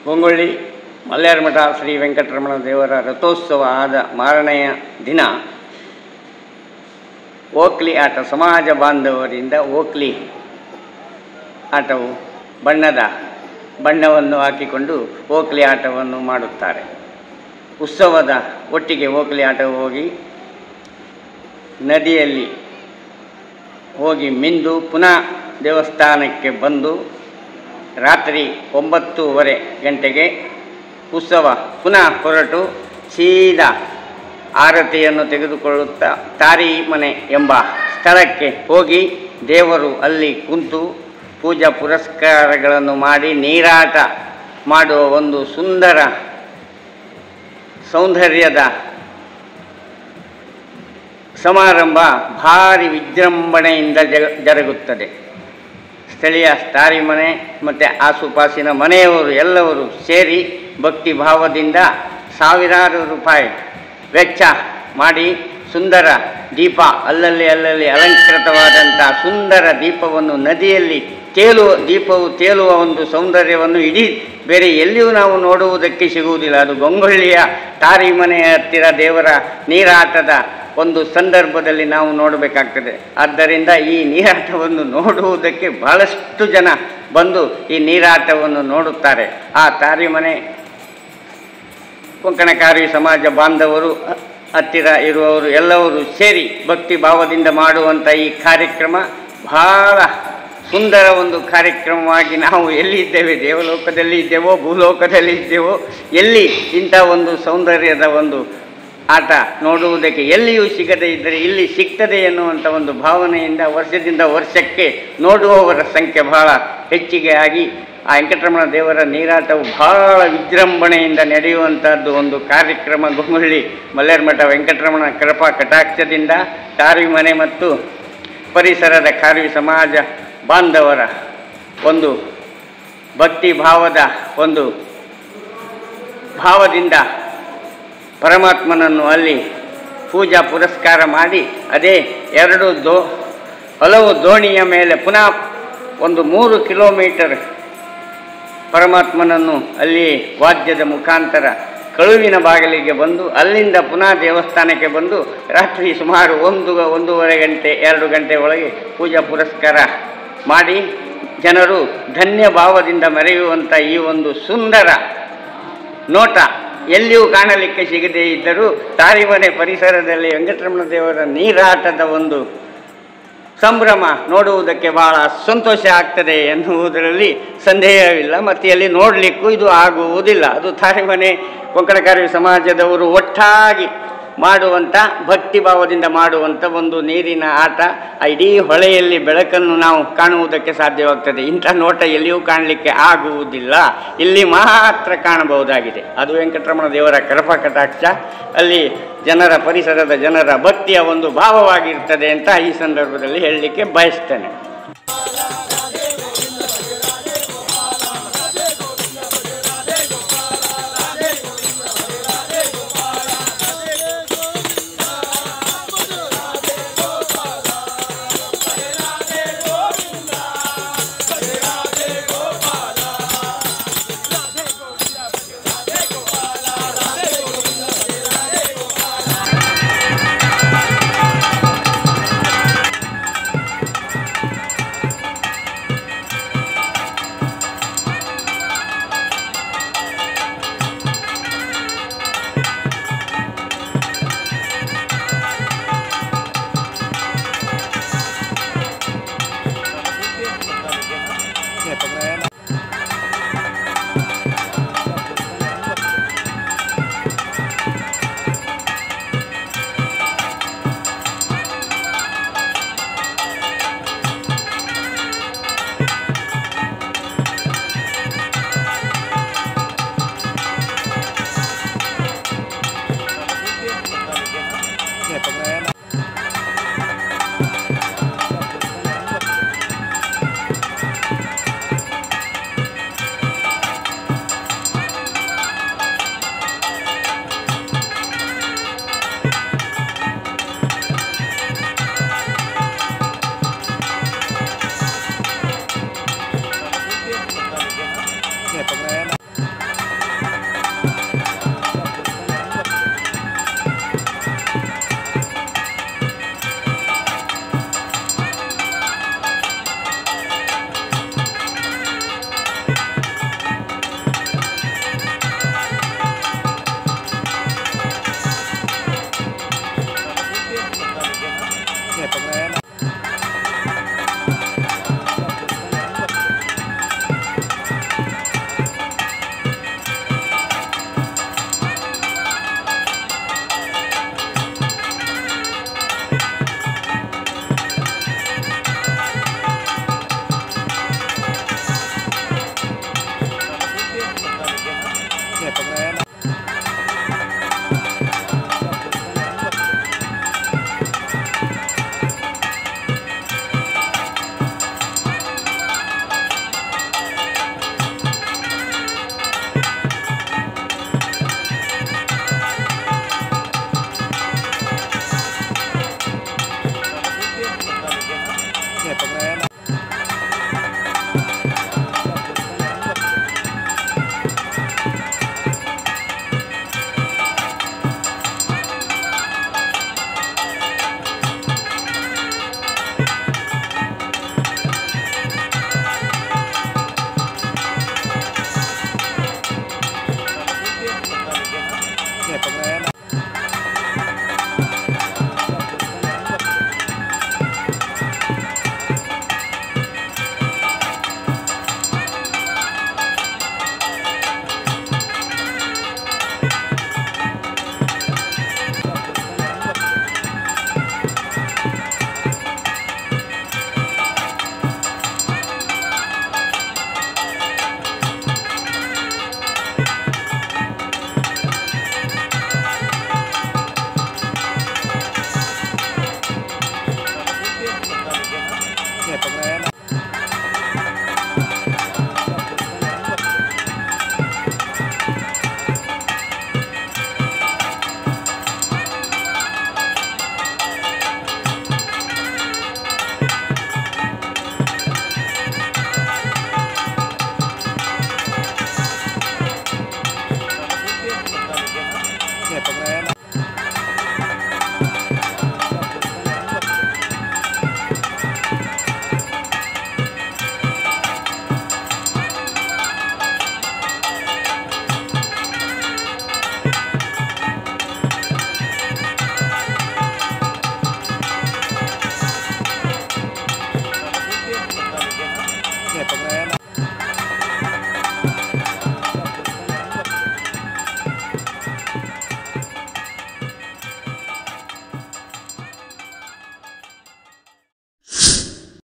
ಗೊಂಗೊಳ್ಳಿ ಮಲ್ಯಾರಮಠ ಶ್ರೀ ವೆಂಕಟರಮಣ ದೇವರ ರಥೋತ್ಸವ ಆದ ಮಾರನೆಯ ದಿನ ಓಕ್ಲಿ ಆಟ, ಸಮಾಜ ಬಾಂಧವರಿಂದ ಓಕ್ಲಿ ಆಟವು ಬಣ್ಣವನ್ನು ಹಾಕಿಕೊಂಡು ಓಕ್ಲಿ ಆಟವನ್ನು ಮಾಡುತ್ತಾರೆ. ಉತ್ಸವದ ಒಟ್ಟಿಗೆ ಓಕ್ಲಿ ಆಟ ಹೋಗಿ ನದಿಯಲ್ಲಿ ಹೋಗಿ ಮಿಂದು ಪುನಃ ದೇವಸ್ಥಾನಕ್ಕೆ ಬಂದು ರಾತ್ರಿ 9:30 ಗಂಟೆಗೆ ಉತ್ಸವ ಪುನಃ ಹೊರಟು ಸೀದಾ ಆರತಿಯನ್ನು ತೆಗೆದುಕೊಳ್ಳುತ್ತಾ ತಾರಿಮನೆ ಎಂಬ ಸ್ಥಳಕ್ಕೆ ಹೋಗಿ ದೇವರು ಅಲ್ಲಿ ಕುಂತು ಪೂಜಾ ಪುರಸ್ಕಾರಗಳನ್ನು ಮಾಡಿ ನೀರಾಟ ಮಾಡುವ ಒಂದು ಸೌಂದರ್ಯದ ಸಮಾರಂಭ ಭಾರಿ ವಿಜೃಂಭಣೆಯಿಂದ ಜರುಗುತ್ತದೆ. ಸ್ಥಳೀಯ ತಾರಿಮನೆ ಮತ್ತು ಆಸುಪಾಸಿನ ಮನೆಯವರು ಎಲ್ಲವರು ಸೇರಿ ಭಕ್ತಿ ಭಾವದಿಂದ ಸಾವಿರಾರು ರೂಪಾಯಿ ವೆಚ್ಚ ಮಾಡಿ ಸುಂದರ ದೀಪ ಅಲ್ಲಲ್ಲಿ ಅಲಂಕೃತವಾದಂಥ ಸುಂದರ ದೀಪವನ್ನು ನದಿಯಲ್ಲಿ ದೀಪವು ತೇಲುವ ಒಂದು ಸೌಂದರ್ಯವನ್ನು ಇಡೀ ಬೇರೆ ಎಲ್ಲಿಯೂ ನಾವು ನೋಡುವುದಕ್ಕೆ ಸಿಗುವುದಿಲ್ಲ. ಅದು ಗೊಂಗೊಳ್ಳಿಯ ತಾರಿಮನೆಯ ಹತ್ತಿರ ದೇವರ ನೀರಾಟದ ಒಂದು ಸಂದರ್ಭದಲ್ಲಿ ನಾವು ನೋಡಬೇಕಾಗ್ತದೆ. ಆದ್ದರಿಂದ ಈ ನೀರಾಟವನ್ನು ನೋಡುವುದಕ್ಕೆ ಬಹಳಷ್ಟು ಜನ ಬಂದು ಈ ನೀರಾಟವನ್ನು ನೋಡುತ್ತಾರೆ. ಆ ತಾರಿಮನೆ ಕೊಂಕಣಕಾರಿ ಸಮಾಜ ಬಾಂಧವರು ಹತ್ತಿರ ಇರುವವರು ಎಲ್ಲವರು ಸೇರಿ ಭಕ್ತಿ ಭಾವದಿಂದ ಮಾಡುವಂಥ ಈ ಕಾರ್ಯಕ್ರಮ ಬಹಳ ಸುಂದರ ಒಂದು ಕಾರ್ಯಕ್ರಮವಾಗಿ ನಾವು ಎಲ್ಲಿ ಇದ್ದೇವೆ, ದೇವಲೋಕದಲ್ಲಿ ಇದ್ದೇವೋ ಭೂಲೋಕದಲ್ಲಿ ಇದ್ದೇವೋ, ಎಲ್ಲಿ ಇಂಥ ಒಂದು ಸೌಂದರ್ಯದ ಒಂದು ಆಟ ನೋಡುವುದಕ್ಕೆ ಎಲ್ಲಿಯೂ ಸಿಗದೇ ಇದ್ದರೆ ಇಲ್ಲಿ ಸಿಗ್ತದೆ ಎನ್ನುವಂಥ ಒಂದು ಭಾವನೆಯಿಂದ ವರ್ಷದಿಂದ ವರ್ಷಕ್ಕೆ ನೋಡುವವರ ಸಂಖ್ಯೆ ಬಹಳ ಹೆಚ್ಚಿಗೆ ಆಗಿ ಆ ವೆಂಕಟರಮಣ ದೇವರ ನೀರಾಟವು ಬಹಳ ವಿಜೃಂಭಣೆಯಿಂದ ನಡೆಯುವಂಥದ್ದು ಒಂದು ಕಾರ್ಯಕ್ರಮ. ಗೊಂಗೊಳ್ಳಿ ಮಲ್ಯಾರಮಠ ವೆಂಕಟರಮಣ ಕೃಪಾ ಕಟಾಕ್ಷದಿಂದ ತಾರಿಮನೆ ಮತ್ತು ಪರಿಸರದ ಕಾರ್ವಿ ಸಮಾಜ ಬಾಂಧವರ ಒಂದು ಭಕ್ತಿ ಭಾವದ ಭಾವದಿಂದ ಪರಮಾತ್ಮನನ್ನು ಅಲ್ಲಿ ಪೂಜಾ ಪುರಸ್ಕಾರ ಮಾಡಿ ಅದೇ ಹಲವು ದೋಣಿಯ ಮೇಲೆ ಪುನಃ ಒಂದು 3 ಕಿಲೋಮೀಟರ್ ಪರಮಾತ್ಮನನ್ನು ಅಲ್ಲಿ ವಾದ್ಯದ ಮುಖಾಂತರ ಕಳುವಿನ ಬಾಗಿಲಿಗೆ ಬಂದು ಅಲ್ಲಿಂದ ಪುನಃ ದೇವಸ್ಥಾನಕ್ಕೆ ಬಂದು ರಾತ್ರಿ ಸುಮಾರು 1-1:30 ಗಂಟೆ 2 ಗಂಟೆ ಒಳಗೆ ಪೂಜಾ ಪುರಸ್ಕಾರ ಮಾಡಿ ಜನರು ಧನ್ಯ ಭಾವದಿಂದ ಮೆರೆಯುವಂಥ ಈ ಒಂದು ಸುಂದರ ನೋಟ ಎಲ್ಲಿಯೂ ಕಾಣಲಿಕ್ಕೆ ಸಿಗದೇ ಇದ್ದರೂ ತಾರಿಮನೆ ಪರಿಸರದಲ್ಲಿ ವೆಂಕಟರಮಣ ದೇವರ ನೀರಾಟದ ಒಂದು ಸಂಭ್ರಮ ನೋಡುವುದಕ್ಕೆ ಬಹಳ ಸಂತೋಷ ಆಗ್ತದೆ ಎನ್ನುವುದರಲ್ಲಿ ಸಂದೇಹವಿಲ್ಲ. ಮತ್ತು ಅಲ್ಲಿ ನೋಡಲಿಕ್ಕೂ ಇದು ಆಗುವುದಿಲ್ಲ. ಅದು ತಾರಿಮನೆ ಕೊಂಕಣಕಾರಿ ಸಮಾಜದವರು ಒಟ್ಟಾಗಿ ಮಾಡುವಂಥ ಭಕ್ತಿ ಭಾವದಿಂದ ಮಾಡುವಂಥ ಒಂದು ನೀರಿನ ಆಟ. ಇಡೀ ಹೊಳೆಯಲ್ಲಿ ಬೆಳಕನ್ನು ನಾವು ಕಾಣುವುದಕ್ಕೆ ಸಾಧ್ಯವಾಗ್ತದೆ. ಇಂಥ ನೋಟ ಎಲ್ಲಿಯೂ ಕಾಣಲಿಕ್ಕೆ ಆಗುವುದಿಲ್ಲ, ಇಲ್ಲಿ ಮಾತ್ರ ಕಾಣಬಹುದಾಗಿದೆ. ಅದು ವೆಂಕಟರಮಣ ದೇವರ ಕೃಪಾ ಕಟಾಕ್ಷ. ಅಲ್ಲಿ ಪರಿಸರದ ಜನರ ಭಕ್ತಿಯ ಒಂದು ಭಾವವಾಗಿರ್ತದೆ ಅಂತ ಈ ಸಂದರ್ಭದಲ್ಲಿ ಹೇಳಲಿಕ್ಕೆ ಬಯಸ್ತೇನೆ. Pokoknya